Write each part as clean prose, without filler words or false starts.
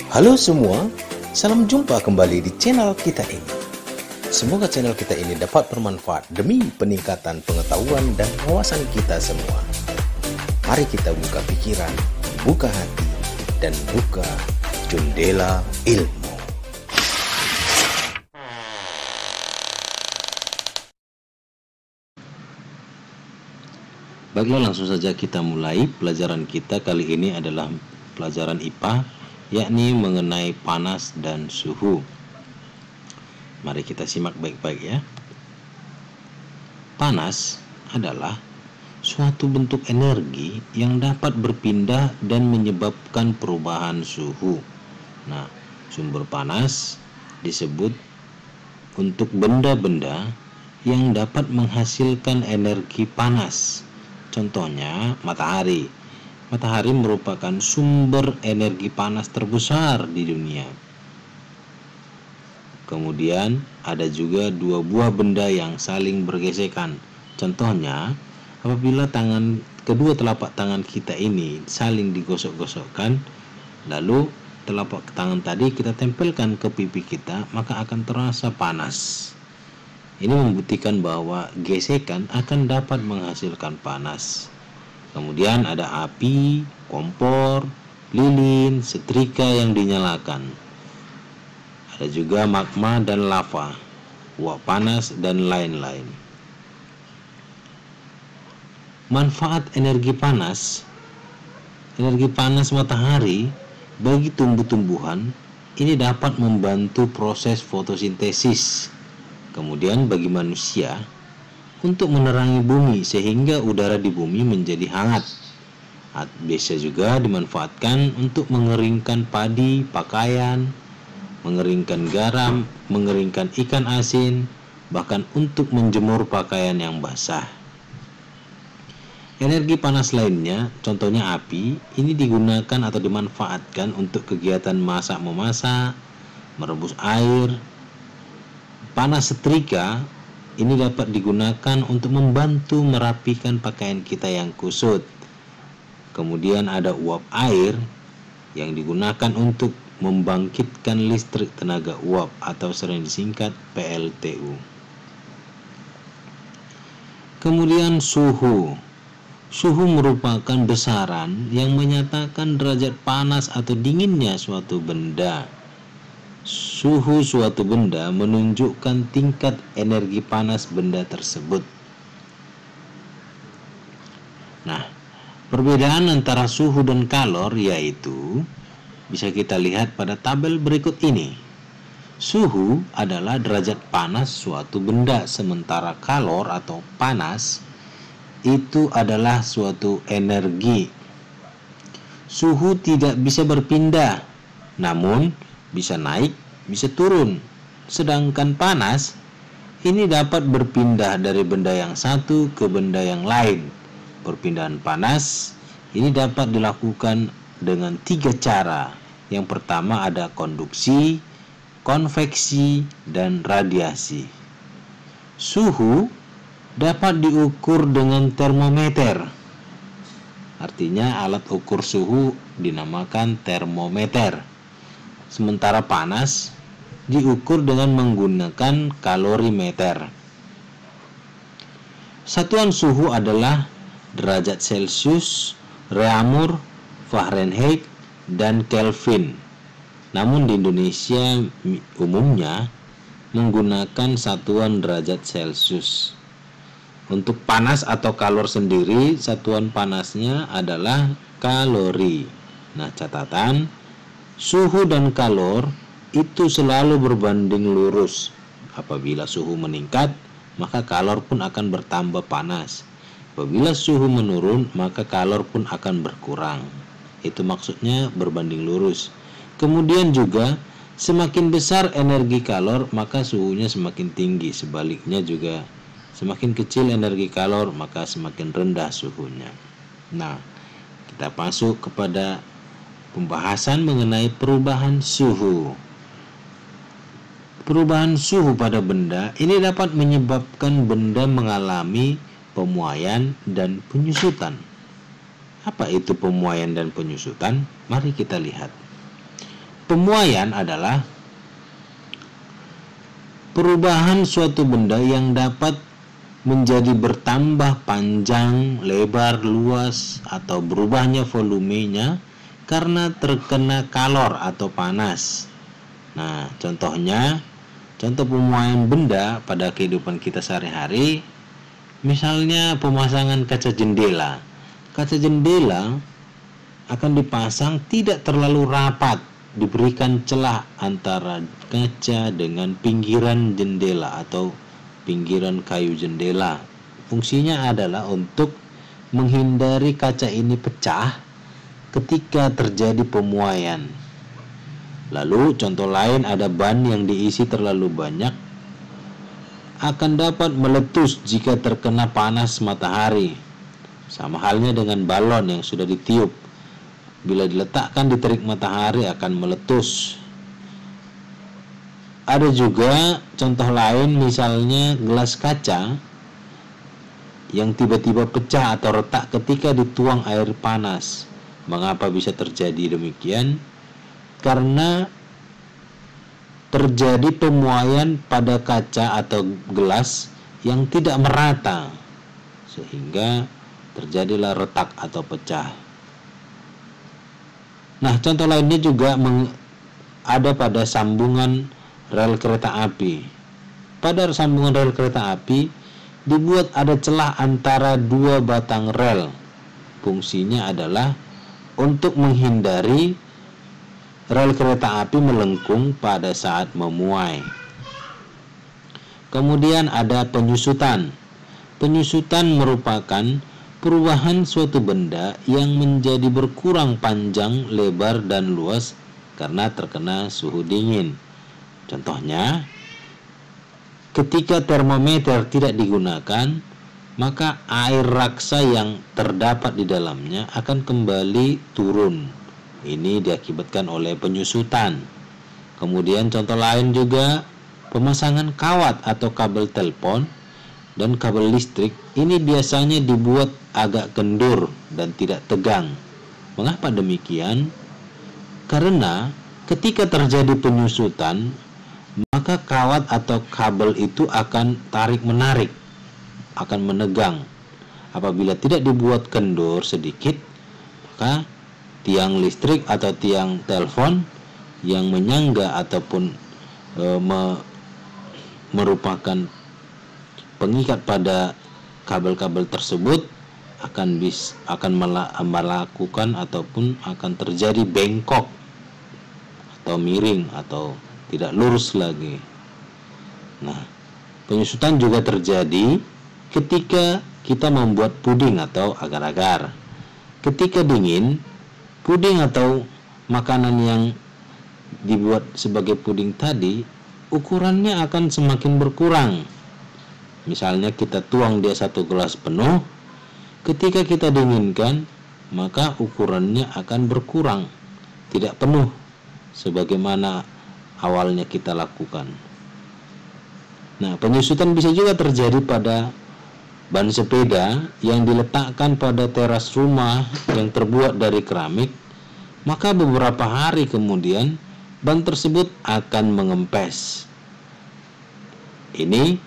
Halo semua, salam jumpa kembali di channel kita ini. Semoga channel kita ini dapat bermanfaat demi peningkatan pengetahuan dan wawasan kita semua. Mari kita buka pikiran, buka hati, dan buka jendela ilmu. Baiklah, langsung saja kita mulai. Pelajaran kita kali ini adalah pelajaran IPA, yakni mengenai panas dan suhu. Mari kita simak baik-baik ya. Panas adalah suatu bentuk energi yang dapat berpindah dan menyebabkan perubahan suhu. Nah, sumber panas disebut untuk benda-benda yang dapat menghasilkan energi panas. Contohnya matahari. Matahari merupakan sumber energi panas terbesar di dunia. Kemudian ada juga dua buah benda yang saling bergesekan. Contohnya, apabila kedua telapak tangan kita ini saling digosok-gosokkan, lalu telapak tangan tadi kita tempelkan ke pipi kita, maka akan terasa panas. Ini membuktikan bahwa gesekan akan dapat menghasilkan panas. Kemudian ada api, kompor, lilin, setrika yang dinyalakan. Ada juga magma dan lava, uap panas, dan lain-lain. Manfaat energi panas matahari bagi tumbuh-tumbuhan ini dapat membantu proses fotosintesis. Kemudian bagi manusia untuk menerangi bumi sehingga udara di bumi menjadi hangat. Bisa juga dimanfaatkan untuk mengeringkan padi, pakaian, mengeringkan garam, mengeringkan ikan asin, bahkan untuk menjemur pakaian yang basah. Energi panas lainnya, contohnya api, ini digunakan atau dimanfaatkan untuk kegiatan masak-memasak, merebus air. Panas setrika ini dapat digunakan untuk membantu merapikan pakaian kita yang kusut. Kemudian ada uap air yang digunakan untuk membangkitkan listrik tenaga uap atau sering disingkat PLTU. Kemudian suhu. Suhu merupakan besaran yang menyatakan derajat panas atau dinginnya suatu benda. Suhu suatu benda menunjukkan tingkat energi panas benda tersebut. Nah, perbedaan antara suhu dan kalor yaitu bisa kita lihat pada tabel berikut ini. Suhu adalah derajat panas suatu benda, sementara kalor atau panas itu adalah suatu energi. Suhu tidak bisa berpindah, namun bisa naik, bisa turun. Sedangkan panas ini dapat berpindah dari benda yang satu ke benda yang lain. Perpindahan panas ini dapat dilakukan dengan 3 cara. Yang pertama ada konduksi, konveksi, dan radiasi. Suhu dapat diukur dengan termometer. Artinya alat ukur suhu dinamakan termometer. Sementara panas diukur dengan menggunakan kalorimeter. Satuan suhu adalah derajat Celcius, Reaumur, Fahrenheit, dan Kelvin. Namun di Indonesia umumnya menggunakan satuan derajat Celcius. Untuk panas atau kalor sendiri, satuan panasnya adalah kalori. Nah, catatan, suhu dan kalor itu selalu berbanding lurus. Apabila suhu meningkat, maka kalor pun akan bertambah panas. Apabila suhu menurun, maka kalor pun akan berkurang. Itu maksudnya berbanding lurus. Kemudian juga semakin besar energi kalor, maka suhunya semakin tinggi. Sebaliknya juga semakin kecil energi kalor, maka semakin rendah suhunya. Nah, kita masuk kepada pembahasan mengenai perubahan suhu. Perubahan suhu pada benda ini dapat menyebabkan benda mengalami pemuaian dan penyusutan. Apa itu pemuaian dan penyusutan? Mari kita lihat. Pemuaian adalah perubahan suatu benda yang dapat menjadi bertambah panjang, lebar, luas, atau berubahnya volumenya karena terkena kalor atau panas. Nah, contoh pemuaian benda pada kehidupan kita sehari-hari, misalnya pemasangan kaca jendela. Kaca jendela akan dipasang tidak terlalu rapat, diberikan celah antara kaca dengan pinggiran jendela atau pinggiran kayu jendela. Fungsinya adalah untuk menghindari kaca ini pecah ketika terjadi pemuaian. Lalu contoh lain, ada ban yang diisi terlalu banyak akan dapat meletus jika terkena panas matahari. Sama halnya dengan balon yang sudah ditiup, bila diletakkan di terik matahari akan meletus. Ada juga contoh lain, misalnya gelas kaca yang tiba-tiba pecah atau retak ketika dituang air panas. Mengapa bisa terjadi demikian? Karena terjadi pemuaian pada kaca atau gelas yang tidak merata, sehingga terjadilah retak atau pecah. Nah, contoh lainnya juga ada pada sambungan rel kereta api. Pada sambungan rel kereta api dibuat ada celah antara dua batang rel. Fungsinya adalah untuk menghindari rel kereta api melengkung pada saat memuai. Kemudian ada penyusutan. Penyusutan merupakan perubahan suatu benda yang menjadi berkurang panjang, lebar, dan luas karena terkena suhu dingin. Contohnya, ketika termometer tidak digunakan, maka air raksa yang terdapat di dalamnya akan kembali turun. Ini diakibatkan oleh penyusutan. Kemudian contoh lain juga pemasangan kawat atau kabel telepon dan kabel listrik. Ini biasanya dibuat agak kendur dan tidak tegang. Mengapa demikian? Karena ketika terjadi penyusutan, maka kawat atau kabel itu akan tarik-menarik, akan menegang. Apabila tidak dibuat kendur sedikit, maka tiang listrik atau tiang telepon yang menyangga ataupun merupakan pengikat pada kabel-kabel tersebut akan melakukan ataupun akan terjadi bengkok atau miring atau tidak lurus lagi. Nah, penyusutan juga terjadi ketika kita membuat puding atau agar-agar. Ketika dingin, puding atau makanan yang dibuat sebagai puding tadi, ukurannya akan semakin berkurang. Misalnya kita tuang dia 1 gelas penuh, ketika kita dinginkan, maka ukurannya akan berkurang, tidak penuh sebagaimana awalnya kita lakukan. Nah, penyusutan bisa juga terjadi pada ban sepeda yang diletakkan pada teras rumah yang terbuat dari keramik, maka beberapa hari kemudian ban tersebut akan mengempes. Ini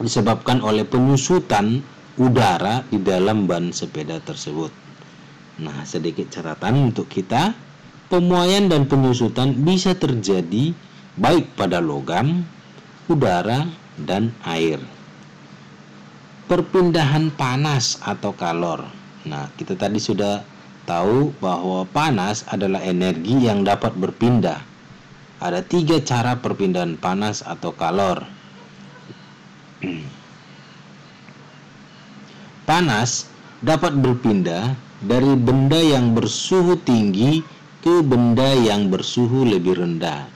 disebabkan oleh penyusutan udara di dalam ban sepeda tersebut. Nah, sedikit catatan untuk kita, pemuaian dan penyusutan bisa terjadi baik pada logam, udara, dan air. Perpindahan panas atau kalor. Nah, kita tadi sudah tahu bahwa panas adalah energi yang dapat berpindah. Ada 3 cara perpindahan panas atau kalor. Panas dapat berpindah dari benda yang bersuhu tinggi ke benda yang bersuhu lebih rendah.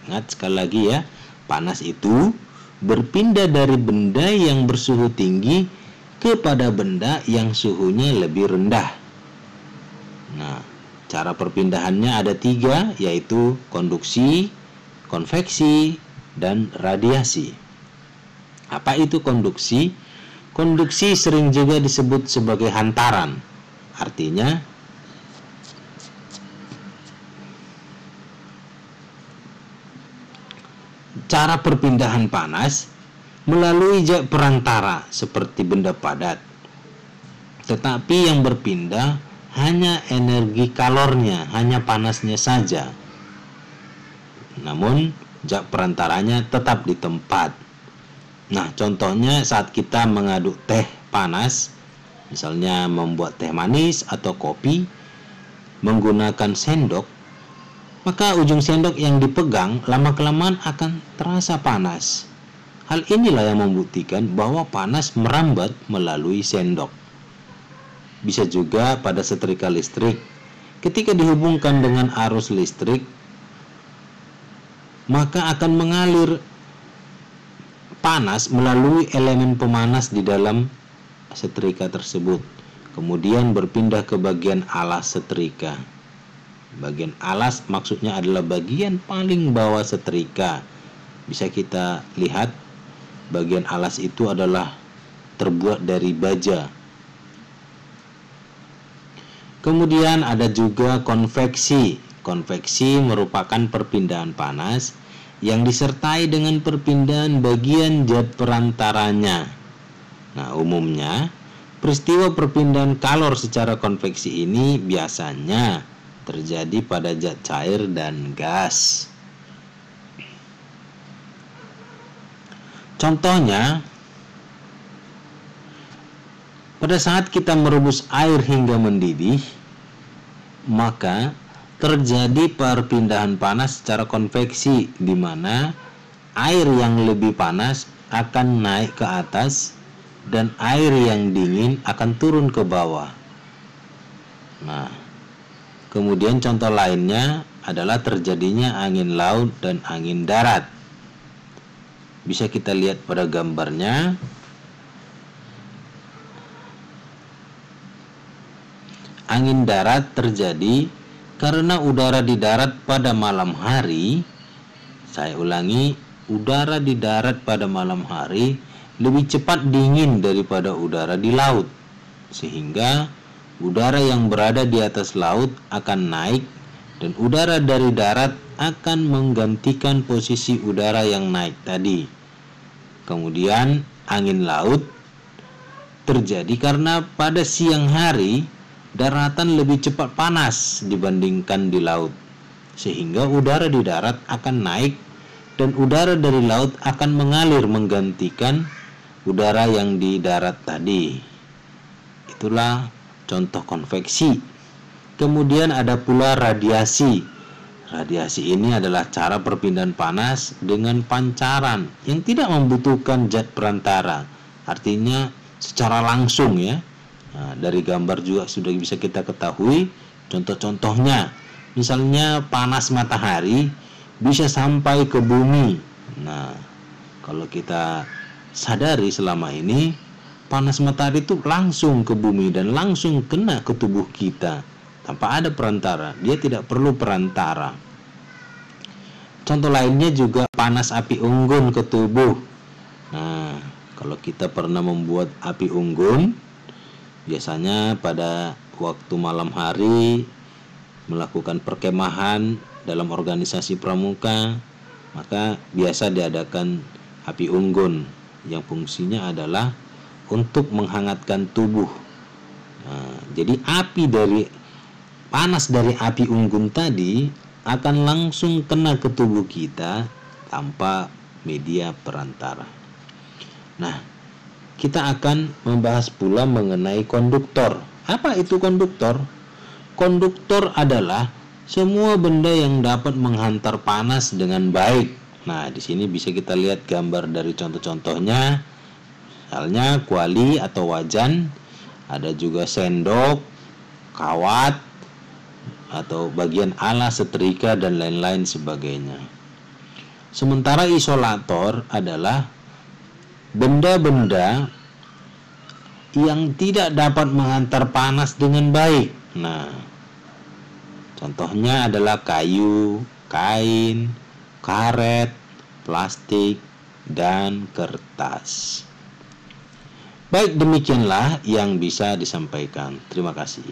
Ingat sekali lagi ya, panas itu berpindah dari benda yang bersuhu tinggi kepada benda yang suhunya lebih rendah. Nah, cara perpindahannya ada 3, yaitu konduksi, konveksi, dan radiasi. Apa itu konduksi? Konduksi sering juga disebut sebagai hantaran. Artinya, cara perpindahan panas melalui zat perantara seperti benda padat. Tetapi yang berpindah hanya energi kalornya, hanya panasnya saja. Namun zat perantaranya tetap di tempat. Nah, contohnya saat kita mengaduk teh panas, misalnya membuat teh manis atau kopi menggunakan sendok, maka ujung sendok yang dipegang lama-kelamaan akan terasa panas. Hal inilah yang membuktikan bahwa panas merambat melalui sendok. Bisa juga pada setrika listrik. Ketika dihubungkan dengan arus listrik, maka akan mengalir panas melalui elemen pemanas di dalam setrika tersebut. Kemudian berpindah ke bagian alas setrika. Bagian alas maksudnya adalah bagian paling bawah setrika. Bisa kita lihat bagian alas itu adalah terbuat dari baja. Kemudian ada juga konveksi. Konveksi merupakan perpindahan panas yang disertai dengan perpindahan bagian zat perantaranya. Nah, umumnya peristiwa perpindahan kalor secara konveksi ini biasanya terjadi pada zat cair dan gas. Contohnya, pada saat kita merebus air hingga mendidih, maka terjadi perpindahan panas secara konveksi, di mana air yang lebih panas akan naik ke atas dan air yang dingin akan turun ke bawah. Nah, kemudian contoh lainnya adalah terjadinya angin laut dan angin darat. Bisa kita lihat pada gambarnya. Angin darat terjadi karena udara di darat pada malam hari, saya ulangi, udara di darat pada malam hari lebih cepat dingin daripada udara di laut, sehingga udara yang berada di atas laut akan naik dan udara dari darat akan menggantikan posisi udara yang naik tadi. Kemudian angin laut terjadi karena pada siang hari daratan lebih cepat panas dibandingkan di laut, sehingga udara di darat akan naik dan udara dari laut akan mengalir menggantikan udara yang di darat tadi. Itulah contoh konveksi. Kemudian ada pula radiasi. Radiasi ini adalah cara perpindahan panas dengan pancaran yang tidak membutuhkan zat perantara, artinya secara langsung ya. Nah, dari gambar juga sudah bisa kita ketahui contoh-contohnya. Misalnya panas matahari bisa sampai ke bumi. Nah, kalau kita sadari selama ini panas matahari itu langsung ke bumi dan langsung kena ke tubuh kita tanpa ada perantara. Dia tidak perlu perantara. Contoh lainnya juga panas api unggun ke tubuh. Nah, kalau kita pernah membuat api unggun, biasanya pada waktu malam hari melakukan perkemahan dalam organisasi pramuka, maka biasa diadakan api unggun yang fungsinya adalah untuk menghangatkan tubuh. Nah, jadi panas dari api unggun tadi akan langsung kena ke tubuh kita tanpa media perantara. Nah, kita akan membahas pula mengenai konduktor. Apa itu konduktor? Konduktor adalah semua benda yang dapat menghantar panas dengan baik. Nah, di sini bisa kita lihat gambar dari contoh-contohnya. Misalnya kuali atau wajan, ada juga sendok, kawat, atau bagian alas, setrika, dan lain-lain sebagainya. Sementara isolator adalah benda-benda yang tidak dapat menghantar panas dengan baik. Nah, contohnya adalah kayu, kain, karet, plastik, dan kertas. Baik, demikianlah yang bisa disampaikan. Terima kasih.